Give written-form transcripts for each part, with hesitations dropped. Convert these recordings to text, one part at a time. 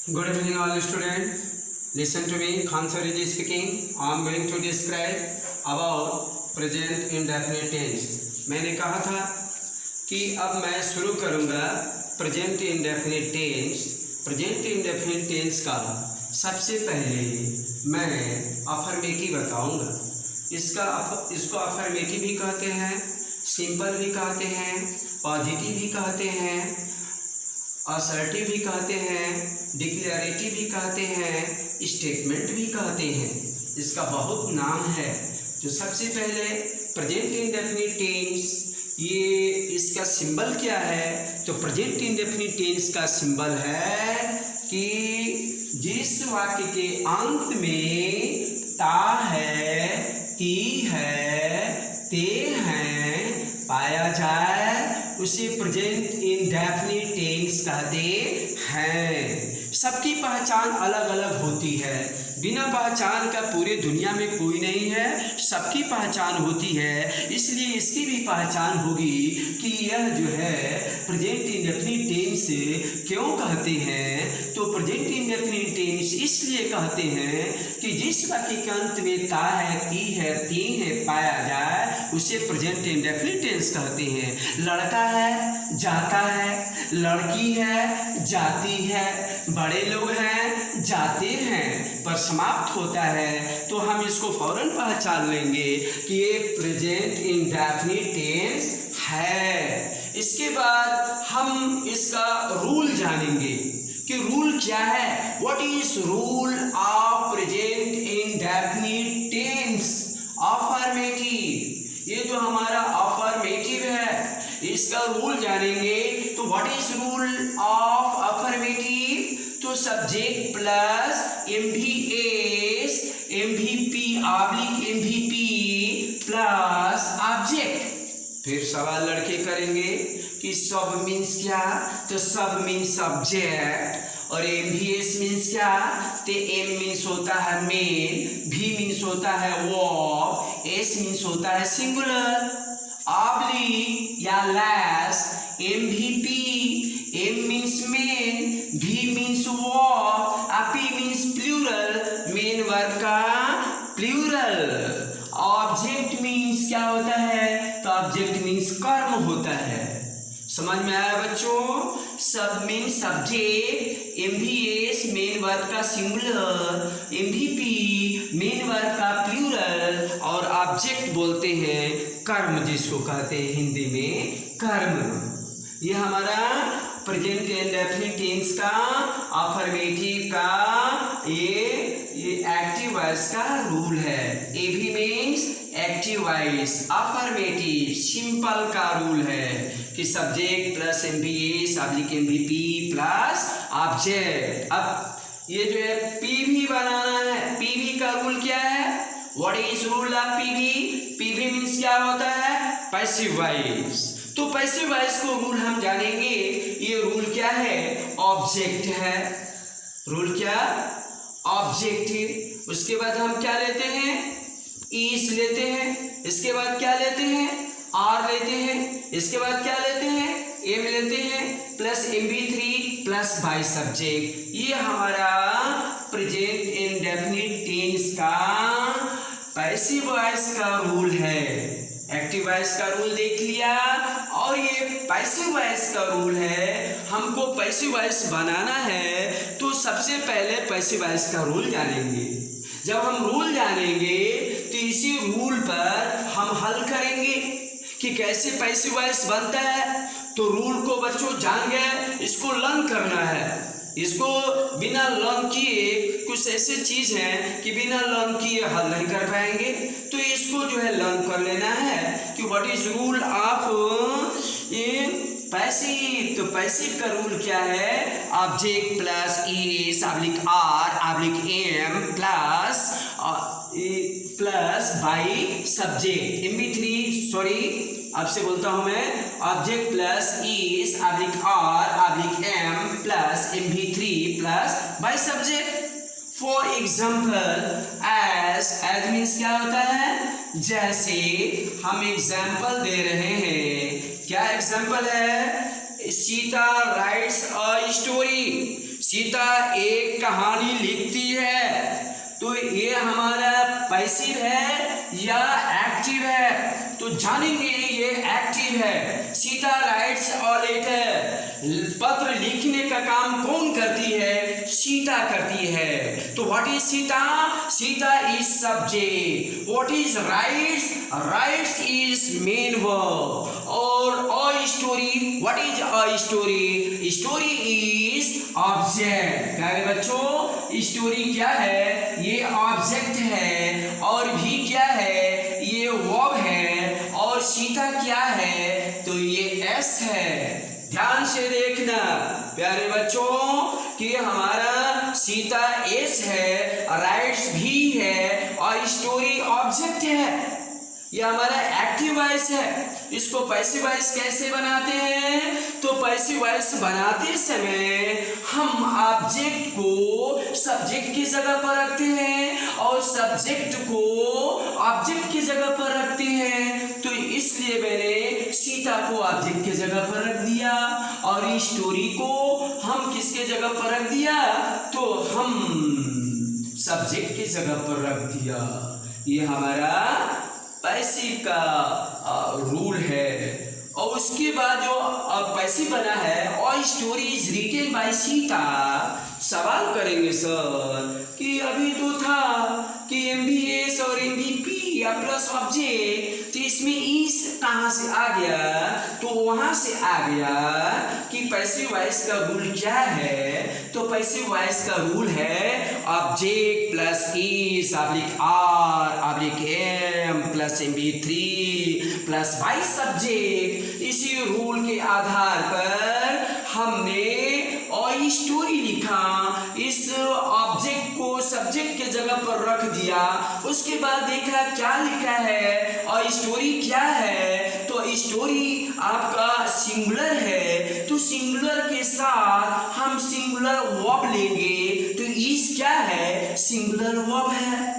Good evening all students. Listen to me. Khan sir is speaking. I am going to describe about present indefinite tense. मैंने कहा था कि अब मैं शुरू करूँगा present indefinite tense. Present indefinite tense का सबसे पहले मैं अफर्मेटिव बताऊँगा। इसको अफर्मेटिव भी कहते हैं, सिंपल भी कहते हैं, पॉजिटिव भी कहते हैं, असर्टिव भी कहते हैं, डिक्लेरेटिव भी कहते हैं, स्टेटमेंट भी कहते हैं। इसका बहुत नाम है। जो सबसे पहले प्रेजेंट इंडेफिनिट टेंस, ये इसका सिंबल क्या है? तो प्रेजेंट इंडेफिनिट टेंस का सिंबल है कि जिस वाक्य के अंत में ता है, ती है, ते हैं पाया जाए उसे प्रेजेंट इंडेफिनिट टेंस कहते हैं। सबकी पहचान अलग अलग होती है। बिना पहचान का पूरे दुनिया में कोई नहीं है। सबकी पहचान होती है, इसलिए इसकी भी पहचान होगी कि यह जो है प्रेजेंट इंडेफिनिट टेंस क्यों कहते हैं। तो प्रेजेंट इंडेफिनिट टेंस इसलिए कहते हैं कि जिस वाक्य के अंत में ता है, ती है, ती है पाया जाए उसे प्रेजेंट इंडेफिनिट टेंस कहते हैं। लड़का है, जाता है, लड़की है, जाती है, बड़े लोग हैं, जाते हैं, पर समाप्त होता है तो हम इसको फौरन पहचान लेंगे कि ये प्रेजेंट इंडेफिनिट टेंस है। इसके बाद हम इसका रूल जानेंगे कि रूल क्या है। What is rule of present indefinite tense? Affirmative. ये जो हमारा अफर्मेटिव है इसका रूल जानेंगे। तो what is rule of affirmative? तो subject plus MVS, MVP oblique MVP plus object. फिर सवाल लड़के करेंगे कि सब मीन्स क्या? तो सब मीन्स सब्जेक्ट और MVS मीन्स क्या? तो M मीन्स होता है मेन, V मीन्स होता है वर्ब, S मीन्स होता है सिंगुलर, ऑब्लिक या less, MVP, M means main, V means verb, P means plural, main verb का प्लूरल। ऑब्जेक्ट मीन्स क्या होता है? तो ऑब्जेक्ट मीन्स कर्म होता है। समझ में आया बच्चों? सब means subject, MVS main verb का सिंगुलर, MVP मेन वर्ब का प्लूरल और ऑब्जेक्ट बोलते हैं कर्म, जिसको कहते हैं हिंदी में कर्म। ये हमारा प्रेजेंट इंडेफिनिट टेंस का अफर्मेटिव का ये एक्टिव वॉइस का रूल है। AV means active voice, affirmative simple का रूल है कि subject plus MVS oblique MVP plus object. अब ये जो है PV बनाना है। PV का रूल क्या है? What is rule of PV? PV means क्या होता है? Passive voice. तो पैसिव वॉइस को रूल हम जानेंगे। ये रूल क्या है? ऑब्जेक्ट है। रूल क्या? ऑब्जेक्ट। उसके बाद हम क्या लेते हैं? इज लेते हैं। इसके बाद क्या लेते हैं? आर लेते हैं। इसके बाद क्या लेते हैं? एम लेते हैं plus MV3 plus by subject. ये हमारा प्रेजेंट इंडेफिनिट टेंस का पैसिव वॉइस का रूल है। एक्टिव वॉइस का रूल देख लिया और ये पैसिव वॉइस का रूल है। हमको पैसिव वॉइस बनाना है तो सबसे पहले पैसिव वॉइस का रूल जानेंगे। जब हम रूल जानेंगे तो इसी रूल पर हम हल करेंगे कि कैसे पैसिव वॉइस बनता है। तो रूल को बच्चों जान गए, इसको लर्न करना है। इसको बिना लर्न किए कुछ ऐसे चीज हैं कि बिना लर्न किए हल नहीं कर पाएंगे। तो इसको जो है लर्न कर लेना है कि what is rule of passive. तो पैसिव का रूल क्या है? Object plus is oblique are oblique am plus by subject MV3, sorry आपसे बोलता हूं मैं, object plus is oblique are oblique am plus MV3 plus by subject. For example as means क्या होता है? जैसे हम एग्जाम्पल दे रहे हैं। क्या एग्जाम्पल है? Sita rights a story. Sita एक कहानी लिखती है, तो ये हमारा पैसिव है या एक्टिव है? तो जानेंगे ये एक्टिव है। सीता राइट्स अ लेटर, पत्र लिखने का काम कौन करती है? सीता करती है। तो what is Sita? Sita is subject. What is writes? Writes is main verb. और a story, what is a story? Story is object. प्यारे बच्चों, स्टोरी क्या है? ये ऑब्जेक्ट है। और भी क्या है? ये वर्ब है। और सीता क्या है? तो ये एस है। ध्यान से देखना प्यारे बच्चों कि हमारा सीता एस है, राइट्स भी है और स्टोरी ऑब्जेक्ट है। ये हमारा एक्टिव वॉइस है। इसको पैसिव वॉइस कैसे बनाते हैं? तो पैसिव वॉइस बनाते समय हम ऑब्जेक्ट को सब्जेक्ट की जगह पर रखते हैं और सब्जेक्ट को ऑब्जेक्ट की जगह पर रखते हैं। तो इसलिए मैंने सीता को ऑब्जेक्ट की जगह पर रख दिया और स्टोरी को हम किसके जगह पर रख दिया? तो हम सब्जेक्ट की जगह पर रख दिया। ये हमारा पैसिव का रूल है। और उसके बाद जो पैसिव बना है और story is written by Sita, सवाल करेंगे सर कि अभी तो था कि MVS और MVP या प्लस ऑब्जेक्ट, तो इसमें इस कहाँ से आ गया? तो वहां से आ गया कि पैसिव वॉइस का रूल क्या है? तो पैसिव वॉइस का रूल है object plus is oblique M plus MV3 plus by subject. इसी रूल के आधार पर हमने और स्टोरी लिखा, इस ऑब्जेक्ट को सब्जेक्ट के जगह पर रख दिया। उसके बाद देखा क्या लिखा है और स्टोरी क्या है? तो स्टोरी आपका सिंगुलर है, तो सिंगुलर के साथ हम सिंगुलर वर्ब लेंगे। तो इज क्या है? सिंगुलर वर्ब है।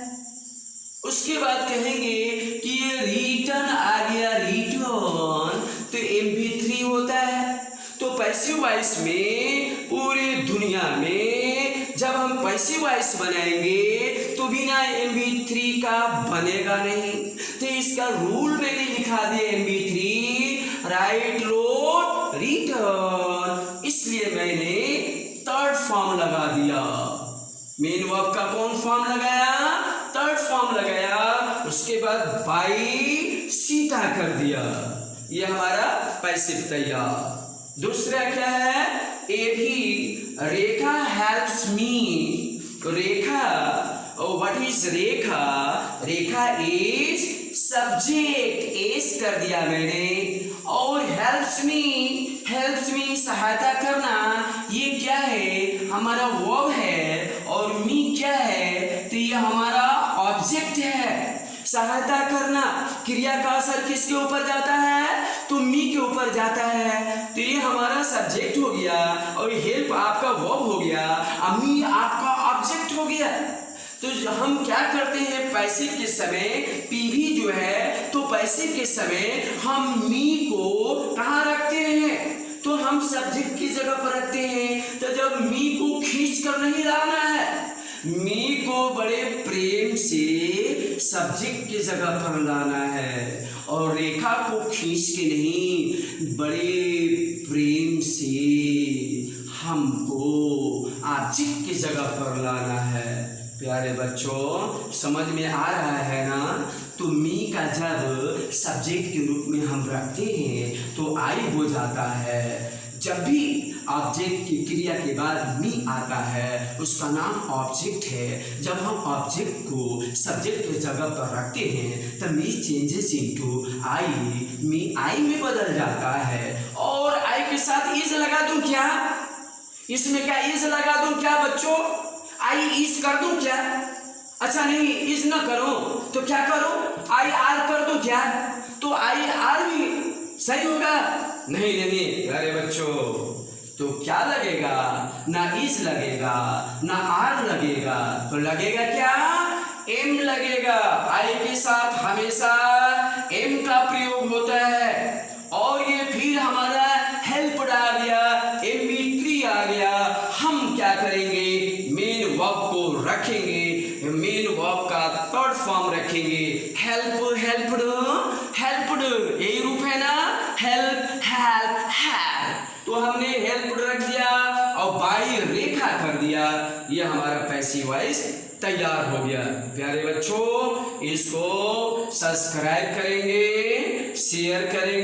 उसके बाद कहेंगे कि ये रिटर्न आ गया, रिटर्न, तो MV3 होता है। तो पैसिव वॉइस में पूरी दुनिया में जब हम पैसिव वॉइस बनाएंगे तो बिना MV3 का बनेगा नहीं। तो इसका रूल मैंने लिखा दिया MV3 राइट रोट रिटर्न, इसलिए मैंने थर्ड फॉर्म लगा दिया। मेन वर्ब का कौन फॉर्म लगाया? थर्ड फॉर्म लगाया। उसके बाद बाई सीता कर दिया। ये हमारा पैसिव तैयार। दूसरा क्या है? ए भी Rekha helps me. Rekha, what is Rekha? Rekha is subject, s कर दिया मैंने। और हेल्प्स मी सहायता करना, ये क्या है? हमारा वर्ब है। और मी क्या है? तो ये हमारा ऑब्जेक्ट है। सहायता करना, क्रिया का असर किसके ऊपर जाता है? तो मी के ऊपर जाता है। तो ये हमारा सब्जेक्ट हो गया और हेल्प आपका वर्ब हो गया और मी आपका ऑब्जेक्ट हो गया। तो हम क्या करते हैं पैसिव के समय? पीवी जो है, तो पैसिव के समय हम मी को कहाँ रखते हैं? तो हम सब्जेक्ट की जगह पर रखते हैं। तो जब मी को खींच कर नहीं लाना है, मी को बड़े प्रेम से सब्जेक्ट की जगह पर लाना है और रेखा को खींच के नहीं, बड़े प्रेम से हमको ऑब्जेक्ट की जगह पर लाना है। प्यारे बच्चों, समझ में आ रहा है ना? तो मी का जब सब्जेक्ट के रूप में हम रखते हैं तो आई हो जाता है। जब भी ऑब्जेक्ट की क्रिया के बाद मी आता है उसका नाम ऑब्जेक्ट है। जब हम ऑब्जेक्ट को सब्जेक्ट की जगह पर रखते हैं तो मी चेंजेस इनटू आई, मी आई में बदल जाता है। और आई के साथ इज लगा दूं क्या? इसमें क्या इज लगा दूं क्या बच्चों? आई इज कर दूं क्या? अच्छा नहीं, इज ना करो तो क्या करो? आई आर कर दूं क्या? तो आई आर भी सही होगा? नहीं प्यारे बच्चों, तो क्या लगेगा? ना इज लगेगा ना आर लगेगा, तो लगेगा क्या? एम लगेगा। आई के साथ हमेशा एम का प्रयोग होता है। और ये फिर हमारा हेल्प आ गया, MV3 आ गया। हम क्या क्या करेंगे, मेन वर्ब को रखेंगे, मेन वर्ब का थर्ड फॉर्म रखेंगे, हेल्प, हेल्प्ड, हेल्प्ड, यही रूप है ना, हेल्प, हेल्प, हेल्प। तो हमने हेल्प्ड रख दिया और बाई रेखा कर दिया, ये हमारा पैसिव वॉइस तैयार हो गया। प्यारे बच्चों, इसको सब्सक्राइब करेंगे, शेयर करेंगे।